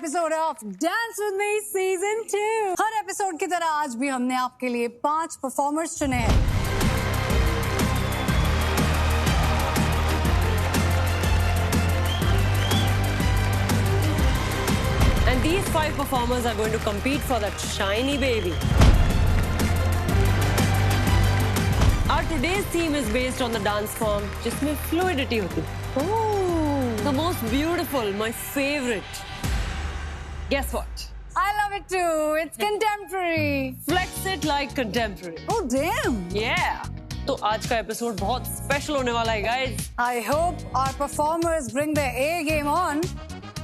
Episode of dance with me season 2। Her episode की तरह आज भी हमने आपके लिए 5 परफॉर्मर्स चुने हैं। And these 5 performers are going to compete for that shiny baby. Our today's theme is based on the dance form जिसमें fluidity होती है। The most beautiful, my favorite. Guess what? I love it too. It's contemporary. Flex it like contemporary. Oh damn! Yeah. तो आज का episode बहुत special होने वाला है guys. I hope our performers bring their A game on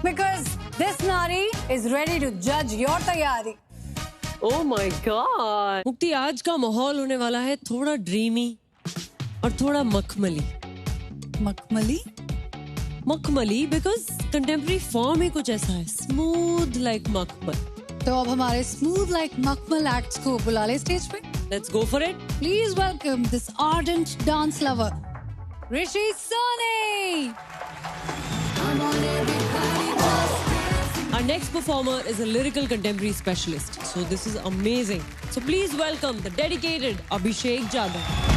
because this Nari is ready to judge your तैयारी। Oh my God. मुक्ति, आज का माहौल होने वाला है थोड़ा ड्रीमी और थोड़ा मखमली। मखमली? मखमली बिकॉज कंटेम्प्रेरी फॉर्म ही कुछ ऐसा है, स्मूथ लाइक मखमल। तो अब हमारे स्मूथ लाइक मखमल एक्ट्स को बुला ले स्टेज पे। Let's go for it. Please welcome this ardent dance lover Rishi Soni. Our next performer is a lyrical contemporary specialist, so this is amazing. So please welcome the dedicated Abhishek Jadhav.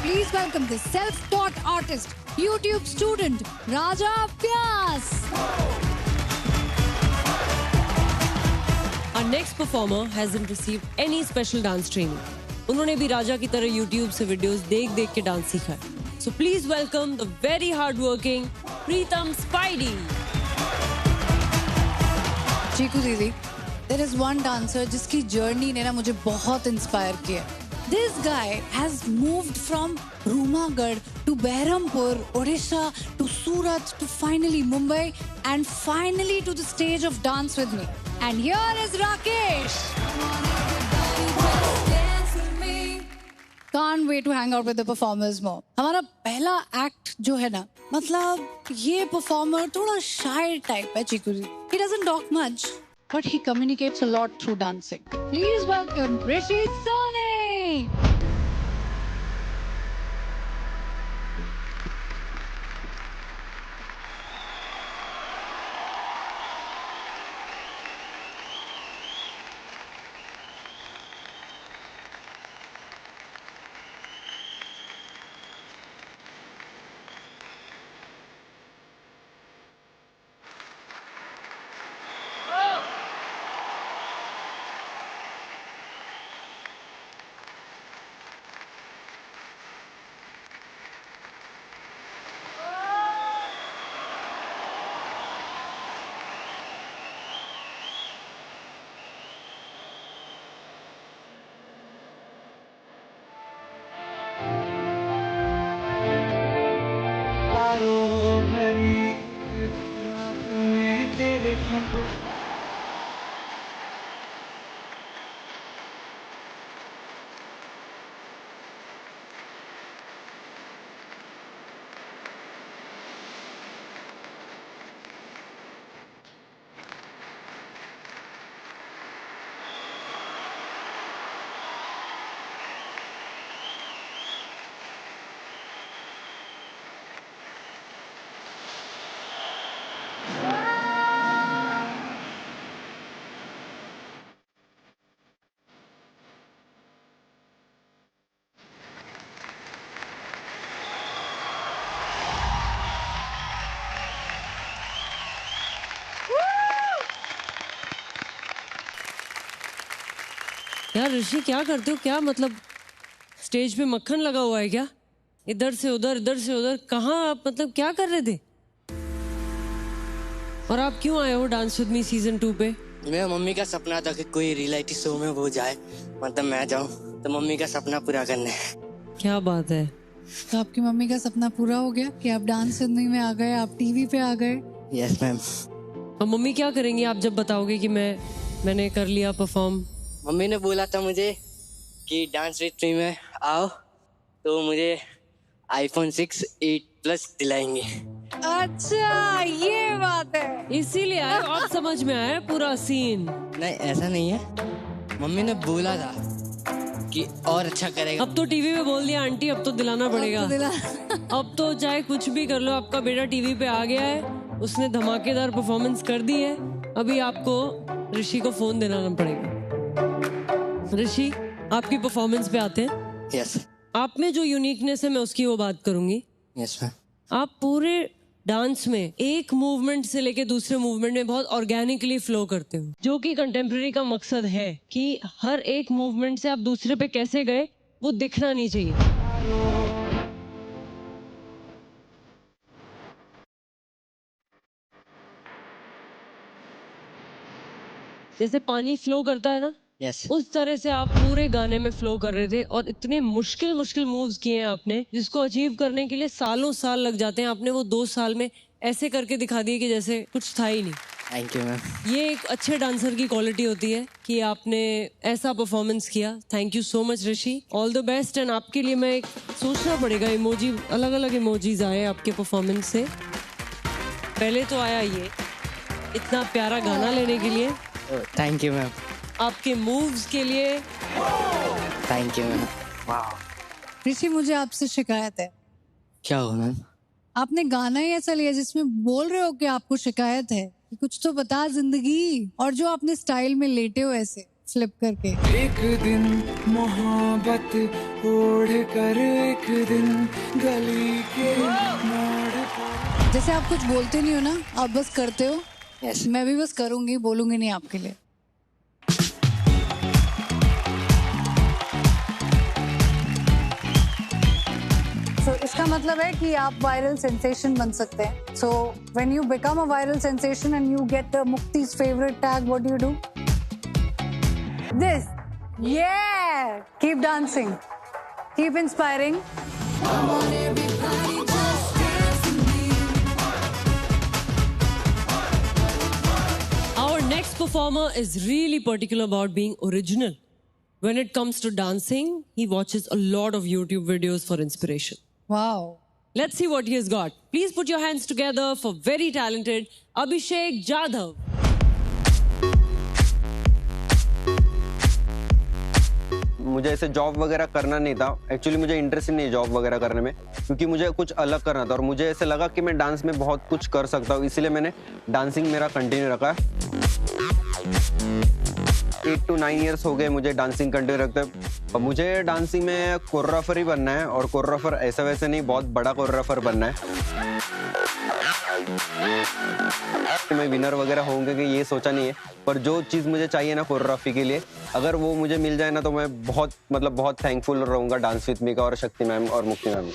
Please welcome the self-taught artist, YouTube student, Raja Vyas. Our next performer hasn't received any special dance training. उन्होंने भी राजा की तरह YouTube से videos देख-देख के dance सीखा है. So please welcome the very hardworking Preetam Spidey. चीकू दीदी, there is one dancer जिसकी जर्नी ने ना मुझे बहुत इंस्पायर किया। This guy has moved from Rumagarh to Behrampur, Odisha, to Surat, to finally Mumbai, and finally to the stage of Dance With Me. And here is Rakesh. Can't wait to hang out with the performers more. हमारा पहला act जो है ना, मतलब ये performer थोड़ा शाय type है चीकू जी। He doesn't talk much, but he communicates a lot through dancing. Please welcome Rishi Soni. यार ऋषि, क्या करते हो? क्या मतलब स्टेज पे मक्खन लगा हुआ है क्या? इधर से उधर, इधर से उधर, कहाँ आप मतलब क्या कर रहे थे? और आप क्यों आए हो डांस विद मी सीजन 2 पे? मेरा मम्मी का सपना था कि कोई रियलिटी शो में वो जाए, मतलब मैं जाऊं, तो मम्मी का सपना पूरा करना है। क्या बात है। तो आपकी मम्मी का सपना पूरा हो गया कि आप डांस विद मी में आ गए, आप टीवी पे आ गए? Yes ma'am. और मम्मी क्या करेंगी आप जब बताओगे कि मैंने कर लिया परफॉर्म? मम्मी ने बोला था मुझे कि डांस विद मी में आओ तो मुझे iPhone 6 8 Plus दिलाएंगे। अच्छा, ये बात है, इसीलिए आए? आप समझ में आया पूरा सीन? नहीं, ऐसा नहीं है, मम्मी ने बोला था कि और अच्छा करेगा। अब तो टीवी पे बोल दिया आंटी, अब तो दिलाना पड़ेगा। अब तो चाहे कुछ भी कर लो, आपका बेटा टीवी पे आ गया है, उसने धमाकेदार परफॉर्मेंस कर दी है। अभी आपको ऋषि को फोन देना पड़ेगा। ऋषि, आपकी परफॉर्मेंस पे आते हैं। यस आप में जो यूनिकनेस है मैं उसकी वो बात करूंगी। Yes ma'am. आप पूरे डांस में एक मूवमेंट से लेके दूसरे मूवमेंट में बहुत ऑर्गेनिकली फ्लो करते हो, जो कि कंटेम्प्रेरी का मकसद है कि हर एक मूवमेंट से आप दूसरे पे कैसे गए वो दिखना नहीं चाहिए। जैसे पानी फ्लो करता है ना, यस उस तरह से आप पूरे गाने में फ्लो कर रहे थे और इतने मुश्किल मुश्किल मूव्स किए हैं आपने, जिसको अचीव करने के लिए सालों साल लग जाते हैं। आपने वो 2 साल में ऐसे करके दिखा दिए कि जैसे कुछ था ही नहीं। Thank you ma'am. ये एक अच्छे डांसर की क्वालिटी होती है कि आपने ऐसा परफॉर्मेंस किया। Thank you so much Rishi, all the best. And आपके लिए मैं एक सोचना पड़ेगा इमोजी, अलग अलग इमोजीज आए आपके परफॉर्मेंस से। पहले तो आया ये इतना प्यारा गाना लेने के लिए, थैंक यू मैम। आपके मूव्स के लिए थैंक यू मैम। वाह, ऋषि, मुझे आपसे शिकायत है। क्या हुआ मैम? आपने गाना ही ऐसा लिया जिसमें बोल रहे हो कि आपको शिकायत है, कि कुछ तो बता जिंदगी। और जो आपने स्टाइल में लेटे हो ऐसे फ्लिप करके, एक दिन मोहब्बत ओढ़ कर एक दिन गली के मोड़ पर। जैसे आप कुछ बोलते नहीं हो ना, आप बस करते हो। यस मैं भी बस करूंगी, बोलूंगी नहीं आपके लिए। So, इसका मतलब है कि आप वायरल सेंसेशन बन सकते हैं। So when you become a viral sensation and you get मुक्ति's favorite tag, what do you do? This. Yeah! Keep dancing. Keep inspiring. Our next performer is really particular about being original. When it comes to dancing, he watches a lot of YouTube videos for inspiration. Wow. Let's see what he has got. Please put your hands together for very talented Abhishek Jadhav. मुझे ऐसे job वगैरह करना नहीं था। Actually मुझे interest नहीं है job वगैरह करने में, क्योंकि मुझे कुछ अलग करना था और मुझे ऐसे लगा कि मैं डांस में बहुत कुछ कर सकता हूँ, इसीलिए मैंने डांसिंग मेरा कंटिन्यू रखा है। 8 to 9 years हो गए मुझे डांसिंग कंटिन्यू रखते हैं। और मुझे डांसिंग में कोरियोग्राफर ही बनना है, और कोरियोग्राफर ऐसा वैसे नहीं, बहुत बड़ा कोरियोग्राफर बनना है। मैं विनर वगैरह होंगे कि ये सोचा नहीं है, पर जो चीज़ मुझे चाहिए ना कोरियोग्राफी के लिए, अगर वो मुझे मिल जाए ना तो मैं बहुत थैंकफुल रहूँगा डांस विद मी का और शक्ति मैम और मुक्ति मैम।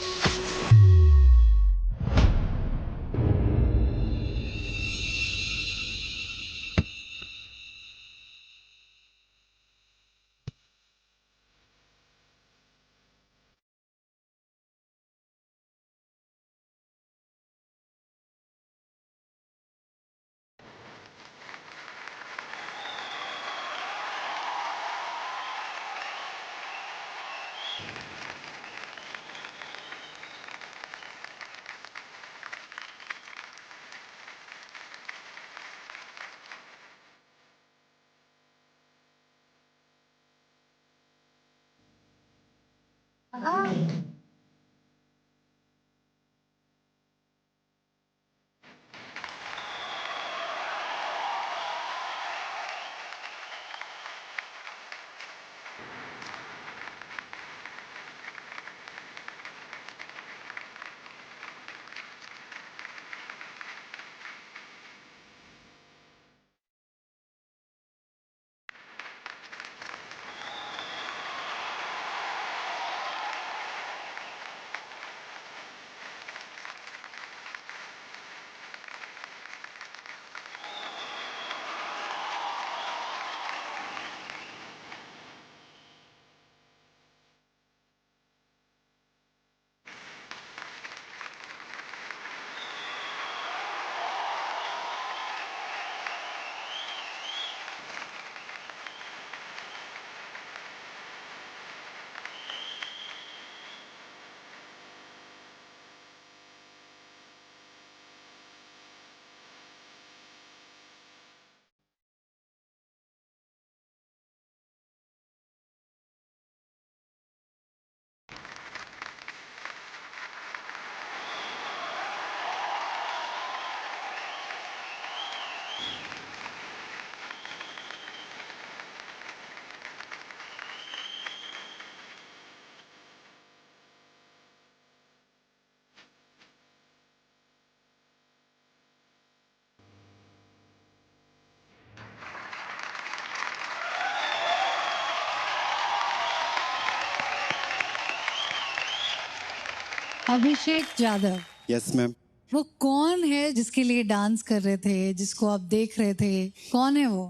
अभिषेक जाधव, यस मैम। वो कौन है जिसके लिए डांस कर रहे थे, जिसको आप देख रहे थे? कौन है वो?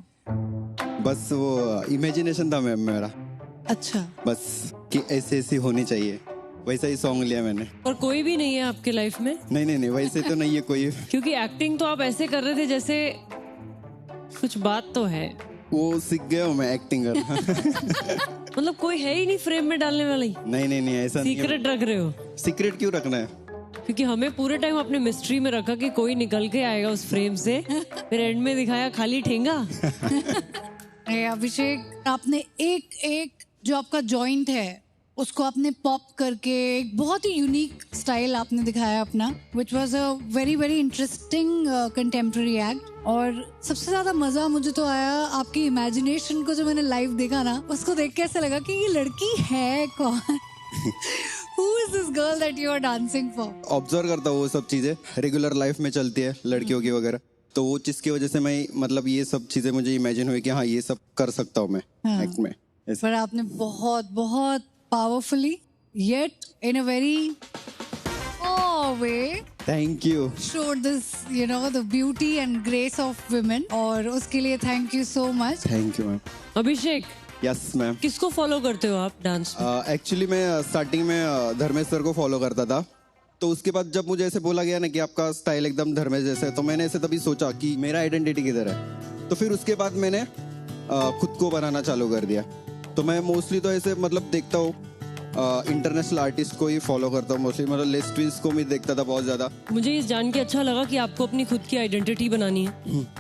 बस वो इमेजिनेशन था मैम मेरा, अच्छा, बस कि ऐसे ऐसी होनी चाहिए, वैसा ही सॉन्ग लिया मैंने। और कोई भी नहीं है आपके लाइफ में? नहीं, वैसे तो नहीं है कोई। क्योंकि एक्टिंग तो आप ऐसे कर रहे थे जैसे कुछ बात तो है। वो सीख गया हूँ मैं एक्टिंग करना। मतलब कोई है ही नहीं फ्रेम में डालने वाला ही? नहीं ऐसा नहीं। सीक्रेट रख रहे हो? सीक्रेट क्यों रखना है? क्योंकि हमें पूरे टाइम अपने मिस्ट्री में रखा कि कोई निकल के आएगा उस फ्रेम से, फिर एंड में दिखाया खाली ठेंगा। अभिषेक, आपने एक जो आपका जॉइंट है उसको आपने पॉप करके एक बहुत ही यूनिक स्टाइल आपने दिखाया अपना, which was a very very interesting contemporary act. और सबसे ज्यादा मजा मुझे तो आया आपकी इमेजिनेशन को, जो मैंने लाइव देखा ना, उसको देख के ऐसा लगा कि ये लड़की है कौन? Who is this girl that you are dancing for? Observe करता हूँ वो सब चीजें, रेगुलर लाइफ में चलती है लड़कियों की वगैरह, तो वो चीज की वजह से मैं मतलब ये सब चीजें मुझे इमेजिन हुई कि हाँ ये सब कर सकता हूँ मैं एक्ट में। पर आपने बहुत बहुत powerfully yet in a very way thank you showed this, you know, the beauty and grace of women, और उसके लिए thank you so much. Thank you ma'am. Abhishek, yes ma'am. किसको फॉलो करते हो आप डांस में? एक्चुअली मैं starting में धर्मेश सर को फॉलो करता था, तो उसके बाद जब मुझे ऐसे बोला गया ना कि आपका स्टाइल एकदम धर्मेश जैसा है, तो मैंने ऐसे तभी सोचा कि मेरा आइडेंटिटी किधर है। तो फिर उसके बाद मैंने खुद को बनाना चालू कर दिया। तो मैं मोस्टली तो ऐसे मतलब देखता हूँ इंटरनेशनल आर्टिस्ट को ही फॉलो करता हूँ मोस्टली, मतलब लेस ट्विंस को भी देखता था बहुत ज्यादा। मुझे ये जान के अच्छा लगा कि आपको अपनी खुद की आइडेंटिटी बनानी है,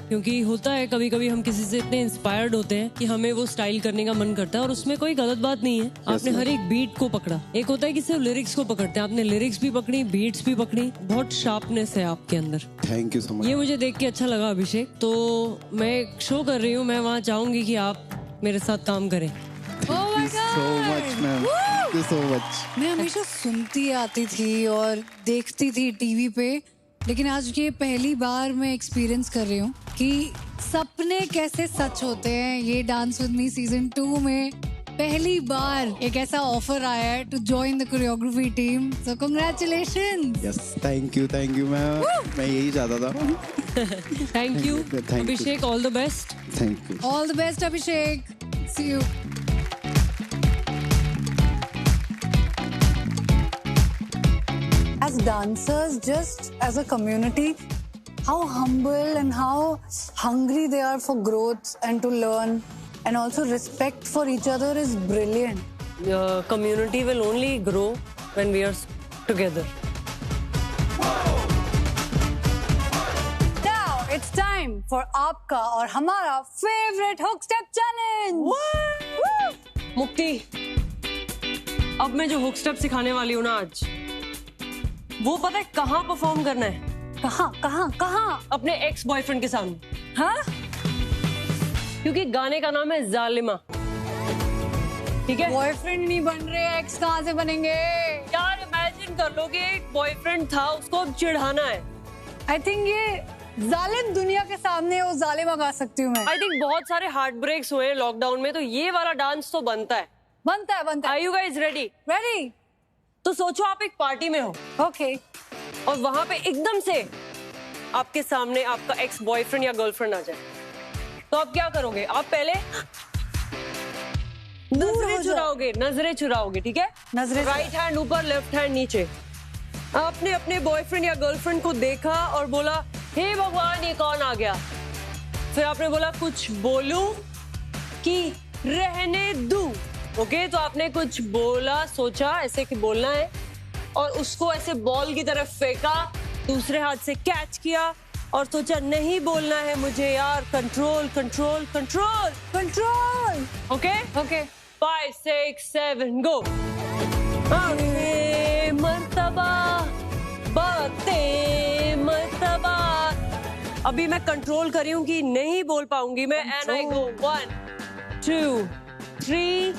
क्योंकि होता है कभी कभी हम किसी से इतने इंस्पायर्ड होते हैं कि हमें वो स्टाइल करने का मन करता है, और उसमें कोई गलत बात नहीं है। आपने हर एक बीट को पकड़ा। एक होता है कि सिर्फ लिरिक्स को पकड़ते हैं, आपने लिरिक्स भी पकड़ी, बीट्स भी पकड़ी, बहुत शार्पनेस है आपके अंदर। Thank you so much. ये मुझे देख के अच्छा लगा अभिषेक। तो मैं एक शो कर रही हूँ, मैं वहाँ चाहूंगी कि आप मेरे साथ काम करें। so much ma'am, thank you so much. मैं हमेशा सुनती आती थी और देखती थी टीवी पे, लेकिन आज ये पहली बार मैं एक्सपीरियंस कर रही हूँ कि सपने कैसे सच होते हैं। ये डांस विद मी सीजन 2 में पहली बार एक ऐसा ऑफर आया है to join the choreography team, so congratulations. Yes, thank you ma'am, मैं यही चाहता था। Thank you Abhishek, all the best. Thank you, all the best Abhishek, see you. As dancers, just as a community, how humble and how hungry they are for growth and to learn, and also respect for each other is brilliant. The community will only grow when we are together. Now it's time for आपका और हमारा favorite hook step challenge. मुक्ति, अब मैं जो hook step सिखाने वाली हूँ ना आज, वो पता है कहाँ परफॉर्म करना है? कहाँ? अपने एक्स बॉयफ्रेंड के सामने। हाँ? क्योंकि गाने का नाम है जालिमा, ठीक है? बॉयफ्रेंड नहीं बन रहे, एक्स कहाँ से बनेंगे? यार इमेजिन कर लो कि एक बॉयफ्रेंड था, उसको अब चिढ़ाना है। आई थिंक ये जालिम दुनिया के सामने वो जालिमा गा सकती हूँ मैं। आई थिंक बहुत सारे हार्ट ब्रेक्स हुए हैं लॉकडाउन में, तो ये वाला डांस तो बनता है। बनता आर है। You guys ready? रेडी? तो सोचो आप एक पार्टी में हो, ओके, और वहां पे एकदम से आपके सामने आपका एक्स बॉयफ्रेंड या गर्लफ्रेंड आ जाए, तो आप क्या करोगे? आप पहले नजरें चुराओगे, ठीक है? नजरें राइट हैंड ऊपर, लेफ्ट हैंड नीचे। आपने अपने बॉयफ्रेंड या गर्लफ्रेंड को देखा और बोला, हे भगवान ये कौन आ गया? फिर आपने बोला कुछ बोलूं कि रहने दूं? ओके, तो आपने कुछ बोला, सोचा ऐसे कि बोलना है, और उसको ऐसे बॉल की तरफ फेंका, दूसरे हाथ से कैच किया और सोचा नहीं बोलना है मुझे यार, कंट्रोल। ओके, 5 6 7 गो। मर्तबा अभी मैं कंट्रोल करी हूँ कि नहीं बोल पाऊंगी मैं, एंड आई गो 1 2 3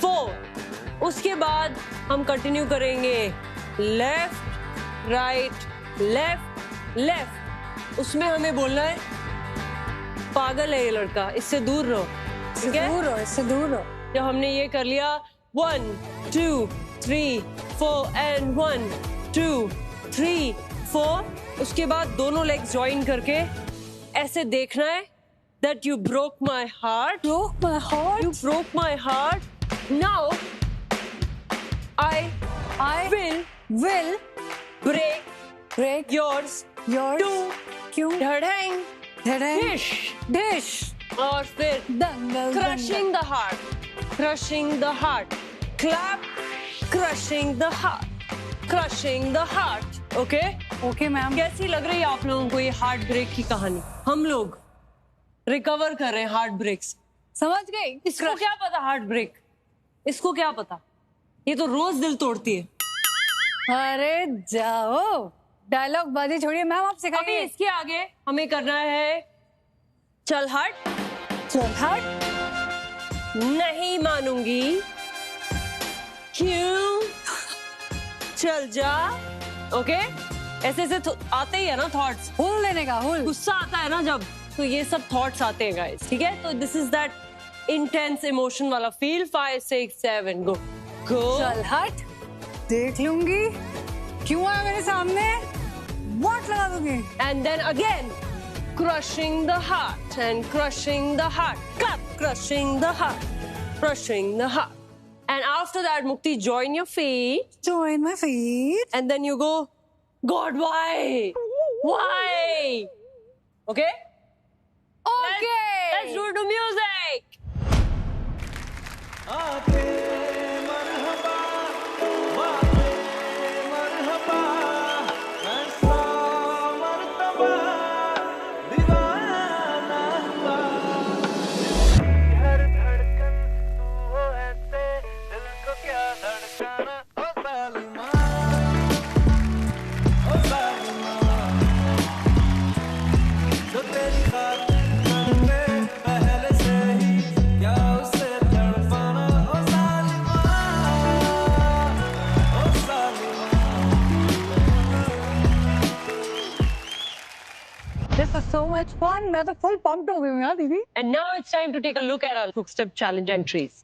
4। उसके बाद हम कंटिन्यू करेंगे लेफ्ट राइट लेफ्ट। उसमें हमें बोलना है पागल है ये लड़का, इससे दूर रहो, ठीक है? इससे दूर रहो। जब हमने ये कर लिया 1 2 3 4 and 1 2 3 4। उसके बाद दोनों लेग्स ज्वाइन करके ऐसे देखना है that you broke my heart. Broke my heart. You broke my heart. Now I will break yours. क्यों? धड़ेंग Dish. और फिर दंगल. crushing the heart. Crushing the heart. Clap. Crushing the heart. Crushing the heart. Okay? Okay, ma'am. कैसी लग रही है आप लोगों को ये हार्ट ब्रेक की कहानी? हम लोग रिकवर कर रहे हैं हार्ट ब्रेक से. समझ गई? इसको क्या पता हार्ट ब्रेक? इसको क्या पता? ये तो रोज दिल तोड़ती है. अरे जाओ, डायलॉग बाजी छोड़िए मैम, आप अभी सिखाइए. इसके आगे हमें करना है चल हट. चल हट. नहीं मानूंगी. क्यों? चल जा. ओके? ऐसे ऐसे आते ही है ना थॉट्स. हुल लेने का हुल. गुस्सा आता है ना जब, तो ये सब थॉट्स आते हैं गाइस. ठीक है? तो this is that intense emotion वाला फील. 5 6 7 गो. चल हट. देख लूंगी. क्यों आया मेरे सामने? व्हाट लगा दूंगी. And then again, crushing the heart and crushing the heart. Clap, crushing the heart, crushing the heart. And after that, Mukti, join your feet. Join my feet. And then you go, God, why? Why? Okay? Okay. Let's do it to music. This is so much fun. मैं तो full pumped हो गई हूँ यार दीदी. And now it's time to take a look at our Hook Step Challenge entries.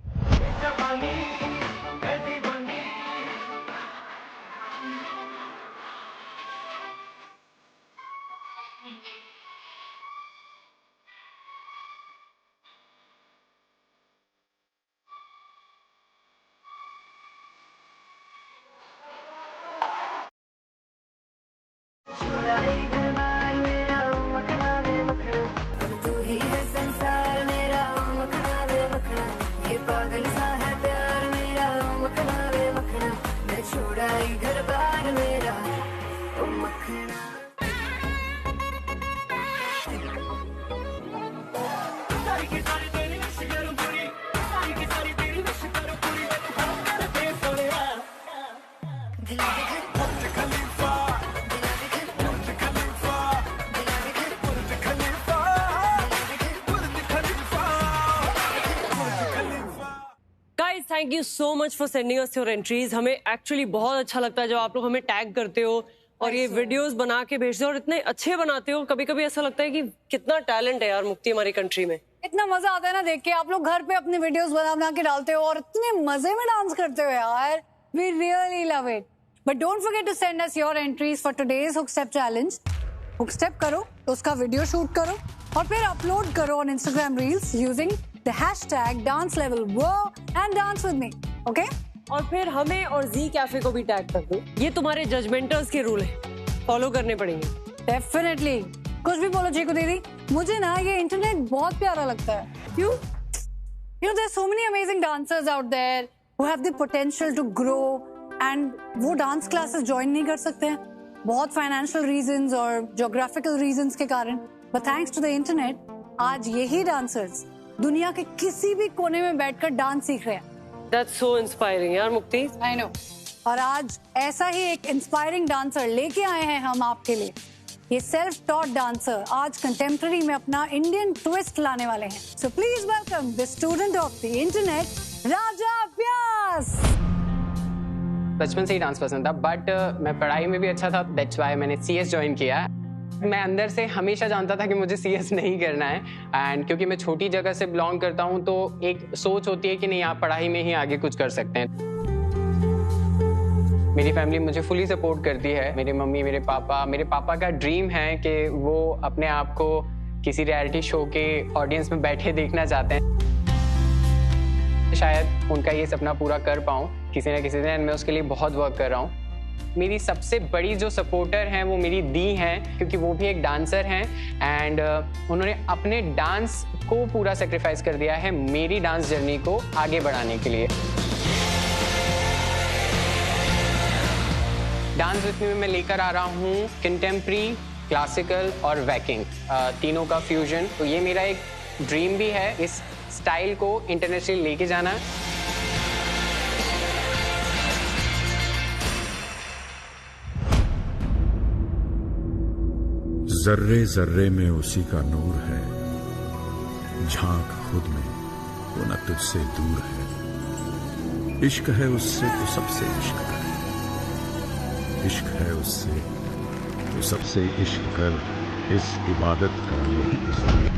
Guys, thank you so much for sending us your entries. हमें actually बहुत अच्छा लगता है जब आप लोग हमें टैग करते हो और ये वीडियोस बना के भेजते हो और इतने अच्छे बनाते हो. कभी कभी ऐसा लगता है कि कितना टैलेंट है यार मुक्ति हमारी कंट्री में. इतना मजा आता है ना देख के. आप लोग घर पे अपने वीडियोस बना के डालते हो और इतने मजे में डांस करते हो यार. We really love it. But don't forget to send us your entries for today's Hook Step Challenge. Hook Step करो, तो उसका वीडियो शूट करो और फिर अपलोड करो on Instagram Reels using the hashtag dance level wow and dance with me. Okay? और फिर हमें और जी कैफे को भी टैग कर दो. ये तुम्हारे जजमेंटर्स के रूल है, फॉलो करने पड़ेंगे. Definitely. कुछ भी बोलो चीकू दीदी, मुझे ना ये इंटरनेट बहुत प्यारा लगता है. क्यों? You know, there's so many amazing dancers out there who have the potential to grow and वो डांस क्लासेस ज्वाइन नहीं कर सकते हैं बहुत फाइनेंशियल रीजंस और ज्योग्राफिकल रीजंस के कारण. But thanks to the internet आज यही डांसर्स दुनिया के किसी भी कोने में बैठकर डांस सीख रहे हैं. That's so inspiring यार मुक्ति. I know. और आज ऐसा ही एक इंस्पायरिंग डांसर लेके आए हैं हम आपके लिए. ये सेल्फ टॉट डांसर आज कंटेम्प्रेरी में अपना इंडियन ट्विस्ट लाने वाले हैं. So please welcome the student of the internet, Raja Vyas. बचपन से ही डांस पसंद था, बट मैं पढ़ाई में भी अच्छा था. दैट्स व्हाई मैंने CS ज्वाइन किया. मैं अंदर से हमेशा जानता था कि मुझे CS नहीं करना है. एंड क्योंकि मैं छोटी जगह से बिलोंग करता हूँ तो एक सोच होती है कि नहीं आप पढ़ाई में ही आगे कुछ कर सकते हैं. मेरी फैमिली मुझे फुली सपोर्ट करती है। मेरी मम्मी, मेरे पापा का ड्रीम है कि वो अपने आप को किसी रियलिटी शो के ऑडियंस में बैठे देखना चाहते हैं। शायद उनका ये सपना पूरा कर पाऊँ किसी न किसी दिन। मैं उसके लिए बहुत वर्क कर रहा हूँ। मेरी सबसे बड़ी जो सपोर्टर हैं वो मेरी दी हैं, क्योंकि वो भी एक डांसर हैं एंड उन्होंने अपने डांस को पूरा सेक्रीफाइस कर दिया है मेरी डांस जर्नी को आगे बढ़ाने के लिए। डांस विथ मी में मैं लेकर आ रहा हूँ कंटेम्प्रेरी, क्लासिकल और वैकिंग, तीनों का फ्यूजन। तो ये मेरा एक ड्रीम भी है, इस स्टाइल को इंटरनेशनल लेके जाना। जर्रे जर्रे में उसी का नूर है, झांक खुद में वो न तुझसे दूर है। इश्क है उससे तो सबसे इश्क कर, इश्क है उससे तो सबसे इश्क कर, इस इबादत का ये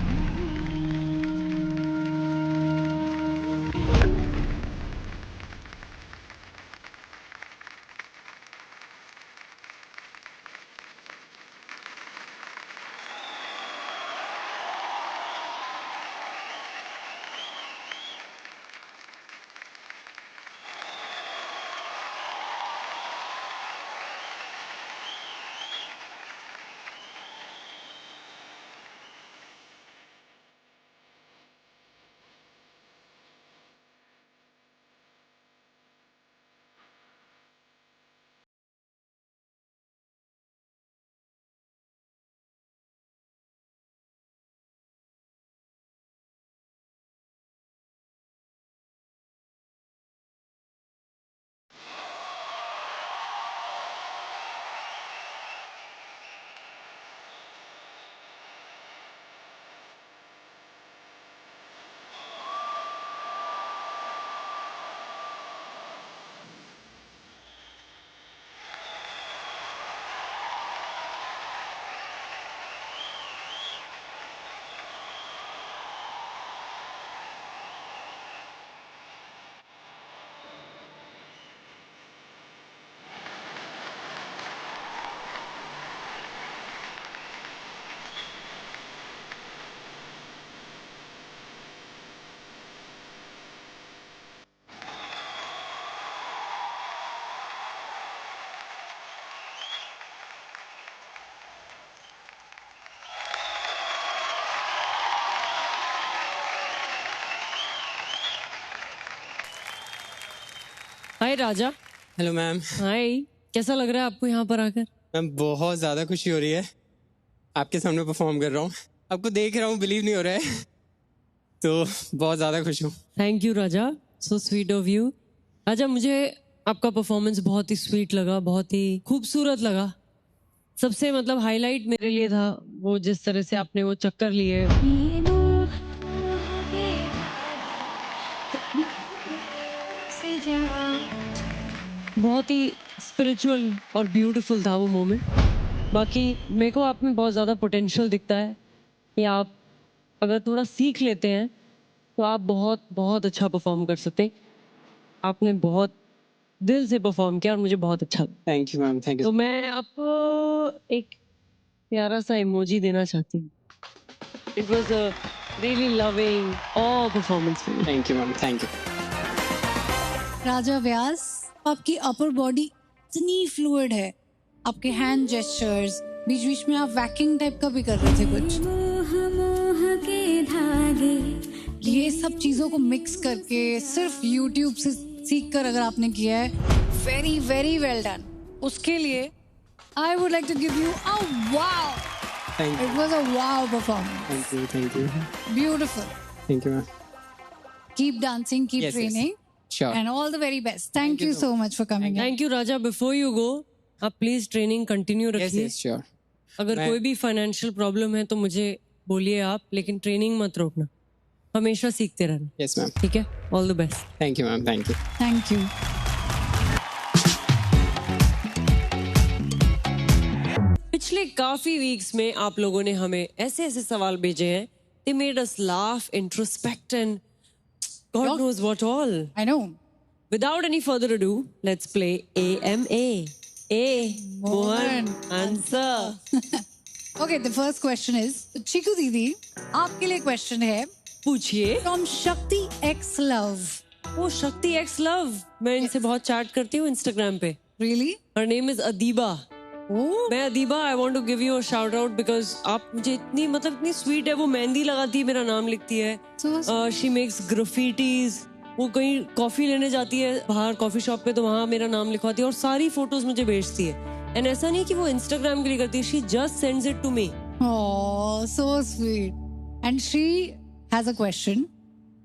हाय राजा। Hello ma'am. हाय, कैसा लग रहा है आपको यहाँ पर आकर? मैम बहुत ज़्यादा खुशी हो रही है, आपके सामने परफॉर्म कर रहा हूँ, आपको देख रहा हूँ, बिलीव नहीं हो रहा है, तो बहुत ज़्यादा खुश हूँ। Thank you Raja, so sweet of you. Raja, मुझे आपका परफॉर्मेंस बहुत ही स्वीट लगा, बहुत ही खूबसूरत लगा। सबसे मतलब हाईलाइट मेरे लिए था वो जिस तरह से आपने वो चक्कर लिए। बहुत ही स्पिरिचुअल और ब्यूटीफुल था वो मोमेंट। बाकी मेरे को आप में बहुत ज़्यादा पोटेंशियल दिखता है कि आप अगर थोड़ा सीख लेते हैं तो आप बहुत बहुत अच्छा परफॉर्म कर सकते हैं। आपने बहुत दिल से परफॉर्म किया और मुझे बहुत अच्छा लगा। Thank you ma'am, thank you. तो मैं आपको एक प्यारा सा इमोजी देना चाहती हूँ। It was a really loving all performance. Thank you ma'am, thank you. Raja Vyas, आपकी अपर बॉडी इतनी फ्लूइड है, आपके हैंड जेस्चर्स, बीच बीच में आप वैकिंग टाइप का भी कर रहे थे कुछ। ये सब चीजों को मिक्स करके सिर्फ YouTube से सीख कर अगर आपने किया है, वेरी वेरी वेल डन। उसके लिए I would like to give you a wow. Thank you. It was a wow performance. Thank you. Beautiful. Thank you ma'am. Keep dancing, keep Yes, yes. training. Sure. And all the very best. Thank you so much for coming in. Thank you Raja. Before you go, आप please training continue Yes, रखिए। yes, sure. अगर मैं- कोई भी financial problem है तो मुझे बोलिए आप, लेकिन ट्रेनिंग मत रोकना, हमेशा सीखते रहना। Yes ma'am. ठीक है, all the best. Thank you ma'am, thank you. Thank you. पिछले काफी वीक्स में आप लोगों ने हमें ऐसे ऐसे सवाल भेजे हैं, they made us laugh, introspect and God knows what all. I know. Without any further ado, let's play AMA. A. Mohan. Answer. Okay, the first question is, Chiku दीदी, आपके लिए question है पूछिए. from Shakti X Love. वो शक्ति x love. मैं इनसे बहुत चैट करती हूँ Instagram पे. Really? Her name is Adiba. Oh. मैं Adiba, I want to give you a shout out because आप मुझे इतनी स्वीट है. वो मेहंदी लगाती है, मेरा नाम लिखती है. She makes graffitis. वो कहीं कॉफी लेने जाती है बाहर कॉफी शॉप पे, तो वहाँ मेरा नाम लिखवाती है और सारी फोटोज मुझे भेजती है. एंड ऐसा नहीं कि वो Instagram के लिए करती है. She just sends it to me. Oh, so sweet. And she has a question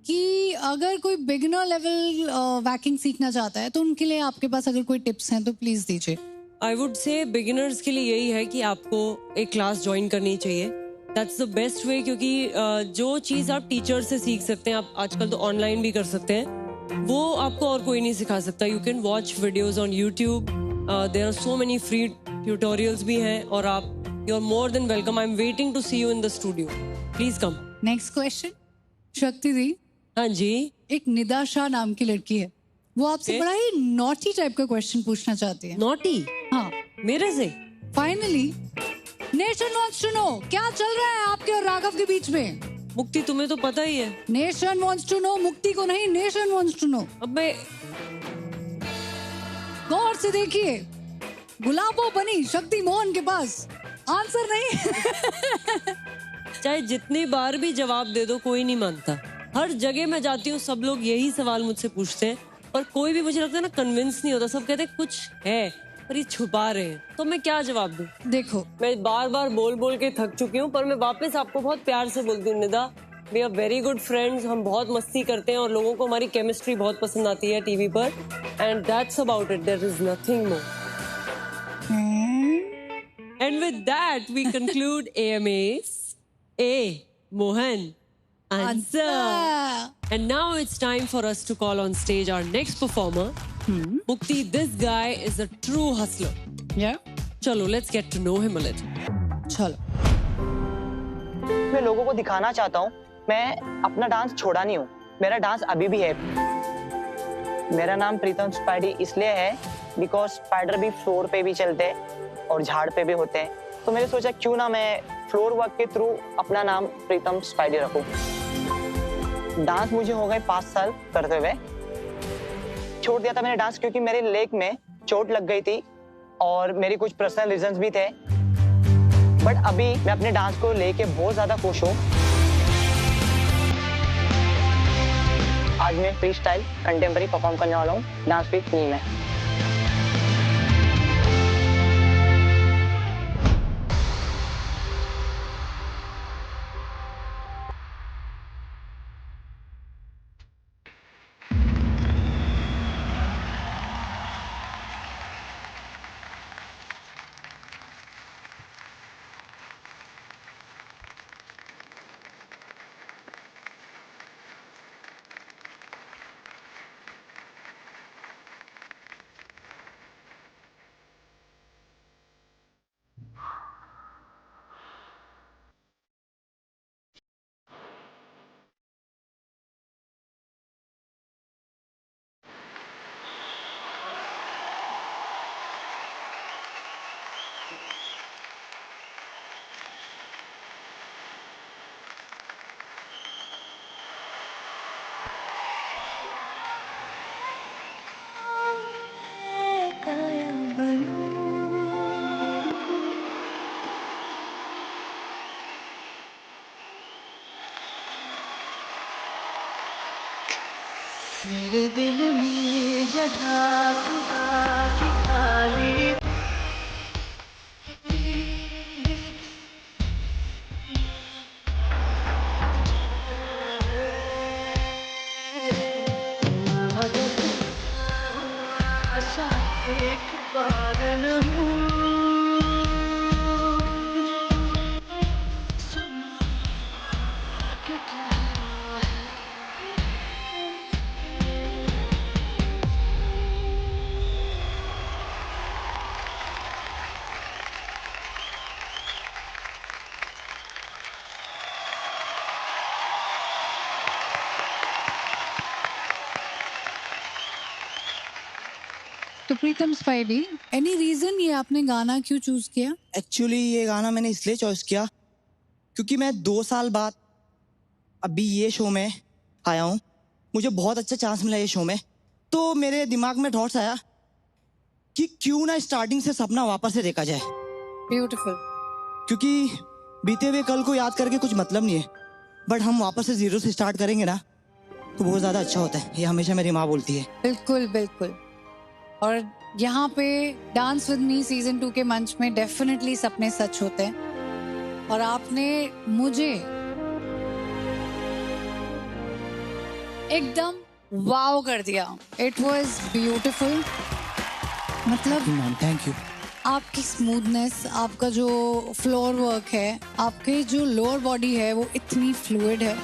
कि अगर कोई बिगिनर लेवल वैकिंग सीखना चाहता है तो उनके लिए आपके पास अगर कोई टिप्स हैं तो प्लीज दीजिए. आई वुड से बिगिनर्स के लिए यही है कि आपको एक क्लास ज्वाइन करनी चाहिए. दैट्स द बेस्ट वे, क्योंकि जो चीज़ आप टीचर से सीख सकते हैं, आप आजकल तो ऑनलाइन भी कर सकते हैं, वो आपको और कोई नहीं सिखा सकता. You can watch videos on YouTube. There are so many free tutorials भी हैं और आप you are more than welcome. I am waiting to see you in the studio. Please come. Next question. Shakti di, हाँ जी. एक निदा शाह नाम की लड़की है, वो आपसे बड़ा ही नॉटी टाइप का क्वेश्चन पूछना चाहती है. नॉटी? हाँ. मेरे से? Finally nation wants to know, क्या चल रहा है आपके और राघव के बीच में? मुक्ति, तुम्हें तो पता ही है. नेशन वांट्स टू नो, मुक्ति को नहीं, नेशन वांट्स टू नो. अब मैं गौर से देखिए, गुलाबो बनी शक्ति मोहन के पास आंसर नहीं. चाहे जितनी बार भी जवाब दे दो कोई नहीं मानता. हर जगह मैं जाती हूँ, सब लोग यही सवाल मुझसे पूछते हैं और कोई भी मुझे लगता है ना कन्विंस नहीं होता. सब कहते हैं कुछ है पर ये छुपा रहे हैं. तो मैं क्या जवाब दूं? देखो, मैं बार बार बोल बोल के थक चुकी हूँ, पर मैं वापस आपको बहुत प्यार से बोलती हूँ, Nida, we are very good friends. हम बहुत मस्ती करते हैं और लोगों को हमारी केमिस्ट्री बहुत पसंद आती है टीवी पर. And that's about it. There is nothing more. And with that we conclude AMAs. A. Mohan. Answer. And now it's time for us to call on stage our next performer. Mukti, this guy is a true hustler. Yeah. Chalo, let's get to know him a little. चलो. मैं लोगों को दिखाना चाहता हूँ मैं अपना dance छोड़ा नहीं हूँ. मेरा डांस अभी भी है. मेरा नाम प्रीतम स्पाइडी इसलिए है बिकॉज स्पाइडर भी फ्लोर पे भी चलते हैं और झाड़ पे भी होते हैं. तो मैंने सोचा क्यों ना मैं फ्लोर वर्क के थ्रू अपना नाम प्रीतम स्पाइडी रखूं. डांस मुझे हो गए 5 साल करते हुए. छोड़ दिया था मैंने डांस क्योंकि मेरे लेग में चोट लग गई थी और मेरी कुछ पर्सनल रीजंस भी थे. बट अभी मैं अपने डांस को लेके बहुत ज्यादा खुश हूँ. आज मैं फ्री स्टाइल कंटेम्पररी परफॉर्म करने वाला हूँ डांस विद मी में. मेरे दिल में जगह खुदा की खाली एक बादल हूँ. तो प्रीतम स्पाइडी, एनी रीजन ये आपने गाना क्यों चूज किया? एक्चुअली ये गाना मैंने इसलिए चॉइस किया क्योंकि मैं 2 साल बाद अभी ये शो में आया हूँ। मुझे बहुत अच्छा चांस मिला ये शो में, तो मेरे दिमाग में थॉट्स आया कि क्यों ना स्टार्टिंग से सपना वापस से देखा जाए। ब्यूटीफुल। क्योंकि बीते हुए कल को याद करके कुछ मतलब नहीं है, बट हम वापस से जीरो से स्टार्ट करेंगे ना तो बहुत ज्यादा अच्छा होता है। ये हमेशा मेरी माँ बोलती है। बिल्कुल बिल्कुल। और यहाँ पे डांस विद मी सीजन 2 के मंच में डेफिनेटली सपने सच होते हैं और आपने मुझे एकदम वाव कर दिया। It was beautiful. मतलब थैंक यू। आपकी स्मूथनेस, आपका जो फ्लोर वर्क है, आपके जो लोअर बॉडी है वो इतनी फ्लूइड है।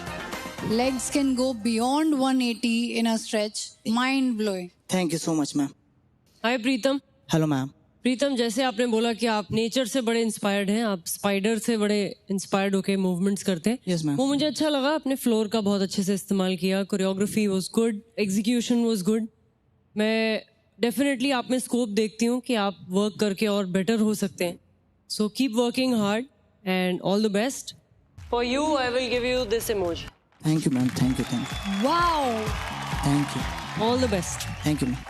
Legs can go beyond 180 in a stretch. Mind blowing. Thank you so much ma'am. Hi Pritam. Hello ma'am. Pritam, जैसे आपने बोला कि आप नेचर से बड़े इंस्पायर्ड हैं, आप स्पाइडर से बड़े इंस्पायर्ड होके मूवमेंट्स करते हैं। Yes, ma'am. वो मुझे अच्छा लगा। आपने फ्लोर का बहुत अच्छे से इस्तेमाल किया, choreography was good, execution was good. मैं डेफिनेटली आप में स्कोप देखती हूँ कि आप वर्क करके और बेटर हो सकते हैं। So keep working hard and all the best. For you I will give you this emoji. Thank you ma'am. Thank you. Wow. Thank you. All the best. Thank you ma'am.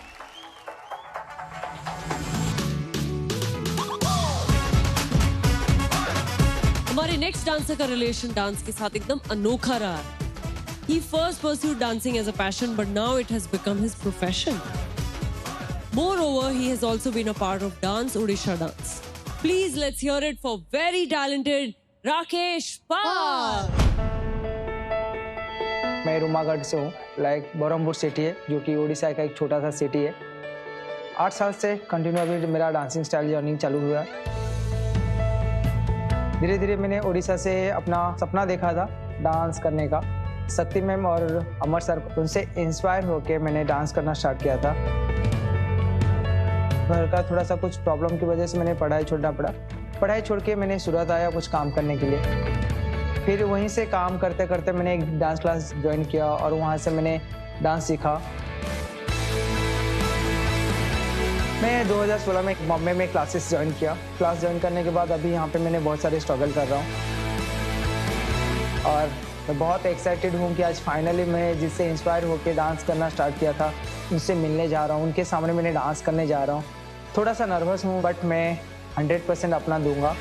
हमारे next dancer का relation dance के साथ एकदम अनोखा रहा है। He first pursued dancing as a passion, but now it has become his profession. Moreover, he has also been a part of dance, Odisha dance. Please let's hear it for very talented Rakesh Par. मैं रूमागढ़ से हूँ, Barhampur city है जो कि उड़ीसा का एक छोटा सा सिटी है। 8 साल से कंटिन्यू अभी मेरा डांसिंग स्टाइल जर्नी चालू हुआ। धीरे धीरे मैंने उड़ीसा से अपना सपना देखा था डांस करने का। शक्ति मैम और अमर सर, उनसे इंस्पायर होकर मैंने डांस करना स्टार्ट किया था। घर का थोड़ा सा कुछ प्रॉब्लम की वजह से मैंने पढ़ाई छोड़ना पड़ा। पढ़ाई छोड़ के मैंने सूरत आया कुछ काम करने के लिए। फिर वहीं से काम करते करते मैंने एक डांस क्लास ज्वाइन किया और वहाँ से मैंने डांस सीखा। मैं 2016 में बॉम्बे में क्लासेस ज्वाइन किया। क्लास ज्वाइन करने के बाद अभी यहाँ पे मैंने बहुत सारे स्ट्रगल कर रहा हूँ और मैं बहुत एक्साइटेड हूँ कि आज फाइनली मैं जिससे इंस्पायर होकर डांस करना स्टार्ट किया था उनसे मिलने जा रहा हूँ, उनके सामने मैंने डांस करने जा रहा हूँ। थोड़ा सा नर्वस हूँ बट मैं 100% अपना दूंगा।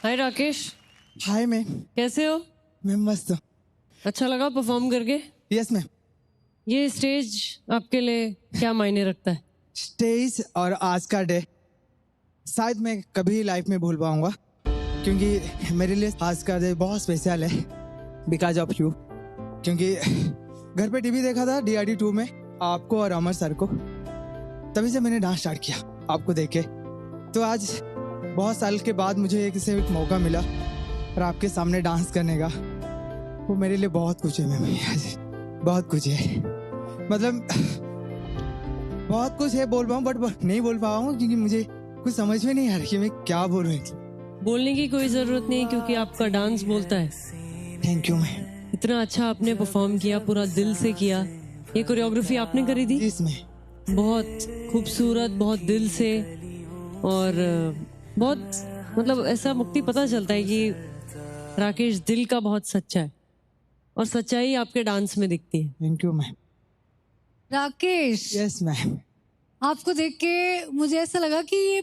हाय राकेश, हाय मैम। कैसे हो? मैं मस्त हूँ। अच्छा लगा परफॉर्म करके? Yes ma'am. ये स्टेज आपके लिए क्या मायने रखता है? स्टेज और आज का डे शायद मैं कभी लाइफ में भूल पाऊंगा, क्योंकि मेरे लिए आज का डे बहुत स्पेशल है बिकॉज ऑफ यू। क्योंकि घर पे टीवी देखा था DRD2 में आपको और अमर सर को, तभी से मैंने डांस स्टार्ट किया आपको देखे। तो आज बहुत साल के बाद मुझे एक मौका मिला और आपके सामने डांस करने का, वो मेरे लिए बहुत कुछ है मैम। आज बहुत कुछ है, मतलब बहुत कुछ है बोल पाऊँ बट नहीं बोल पाऊँ क्योंकि मुझे कुछ समझ में नहीं आ रहा कि मैं क्या बोल रही थी। बोलने की कोई जरूरत नहीं क्योंकि आपका डांस बोलता है। Thank you ma'am. इतना अच्छा आपने परफॉर्म किया, पूरा दिल से किया। ये कोरियोग्राफी आपने करी थी? इसमें बहुत खूबसूरत, बहुत दिल से, और बहुत मतलब ऐसा मुक्ति पता चलता है कि राकेश दिल का बहुत सच्चा है और सच्चाई आपके डांस में दिखती है। Thank you ma'am. Rakesh, yes ma'am. आपको देख के मुझे ऐसा लगा कि ये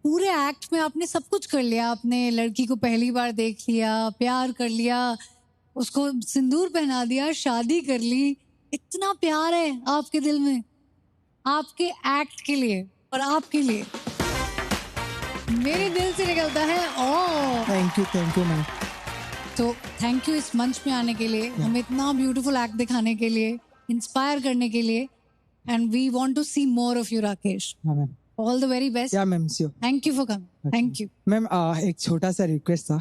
पूरे एक्ट में आपने सब कुछ कर लिया। आपने लड़की को पहली बार देख लिया, प्यार कर लिया, उसको सिंदूर पहना दिया, शादी कर ली। इतना प्यार है आपके दिल में आपके एक्ट के लिए और आपके लिए, मेरे दिल से निकलता है। Oh thank you ma'am. तो थैंक यू इस मंच में आने के लिए, हमें इतना ब्यूटीफुल एक्ट दिखाने के लिए, इंस्पायर करने के लिए, and we want to see more of you Rakesh. Ma'am all the very best. Yeah ma'am sure. Thank you for coming. Thank you ma'am. एक छोटा सा रिक्वेस्ट था,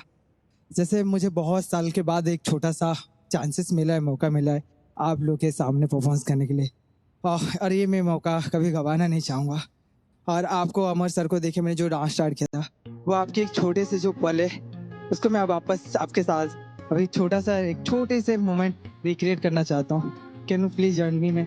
जैसे मुझे बहुत साल के बाद एक छोटा सा चांसेस मिला है, मौका मिला है आप लोग के सामने परफॉर्मेंस करने के लिए, और ये मैं मौका कभी गंवाना नहीं चाहूँगा। और आपको अमर सर को देखे मैंने जो डांस स्टार्ट किया था, वो आपके एक छोटे से जो पल है उसको मैं वापस आपके साथ अभी छोटा सा एक छोटे से मोमेंट रिक्रिएट करना चाहता हूँ। Can you please join me ma'am?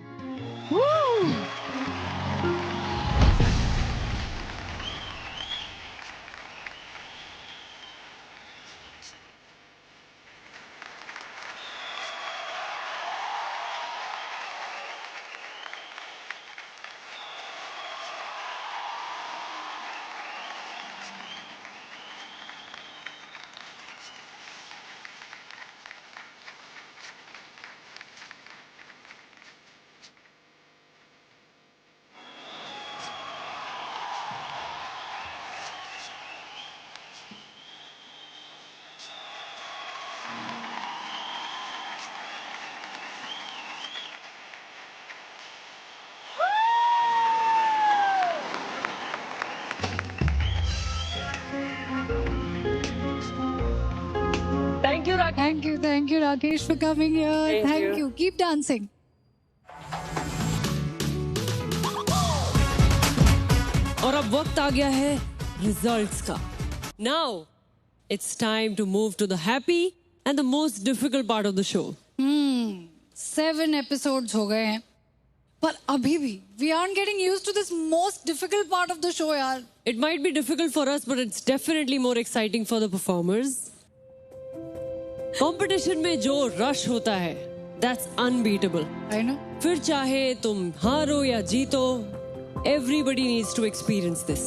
Thank you Rakesh for coming here. Thank you. Keep dancing. और अब वक्त आ गया है रिजल्ट्स का। Now it's time to move to the happy and the most difficult part of the show. 7 episodes हो गए हैं, पर अभी भी we aren't getting used to this most difficult part of the show यार। It might be difficult for us, but it's definitely more exciting for the performers. Competition में जो rush होता है, that's unbeatable. I know. फिर चाहे तुम हारो या जीतो, everybody needs to experience this,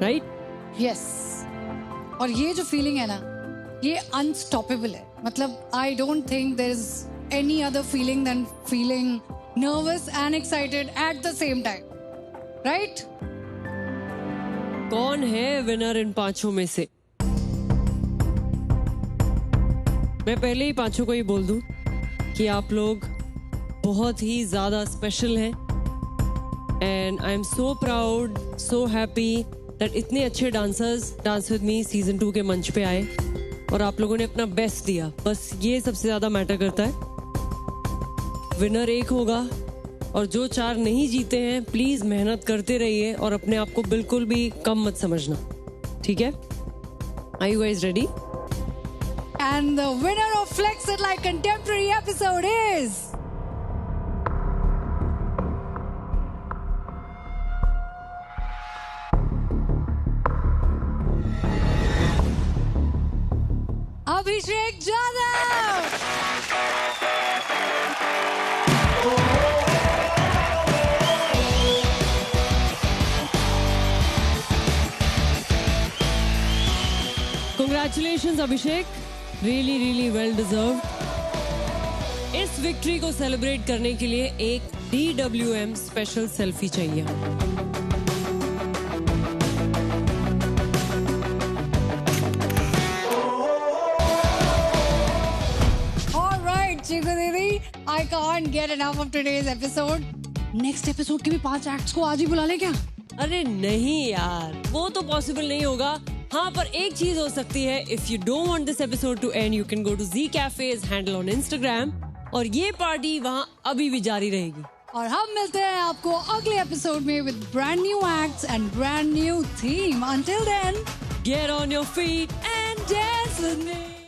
right? Yes. और ये जो फीलिंग है ना, ये अनस्टॉपेबल है। मतलब I don't think there is any other feeling than feeling nervous and excited at the same time, right? कौन है विनर इन पांचों में से? मैं पहले ही पांचों को ही बोल दूं कि आप लोग बहुत ही ज्यादा स्पेशल हैं, and I am so proud, so happy that इतने अच्छे dancers dance with me season 2 के मंच पे आए और आप लोगों ने अपना बेस्ट दिया। बस ये सबसे ज्यादा मैटर करता है। विनर एक होगा और जो 4 नहीं जीते हैं, प्लीज मेहनत करते रहिए और अपने आप को बिल्कुल भी कम मत समझना, ठीक है? Are you guys ready? And the winner of Flex It Like Contemporary episode is Abhishek Jadhav. Congratulations Abhishek, really well deserved. इस विक्ट्री को सेलिब्रेट करने के लिए एक DWM स्पेशल सेल्फी चाहिए. All right, Chiku Didi, I can't get enough of today's episode. Next episode के भी 5 acts को आज ही बुला ले क्या? अरे नहीं यार, वो तो पॉसिबल नहीं होगा. हाँ, पर एक चीज हो सकती है. If you don't want this episode to end, you can go to Z Cafe's handle on Instagram और ये पार्टी वहाँ अभी भी जारी रहेगी. और हम मिलते हैं आपको अगले एपिसोड में with brand new acts and brand new theme. Until then, get on your feet and dance with me.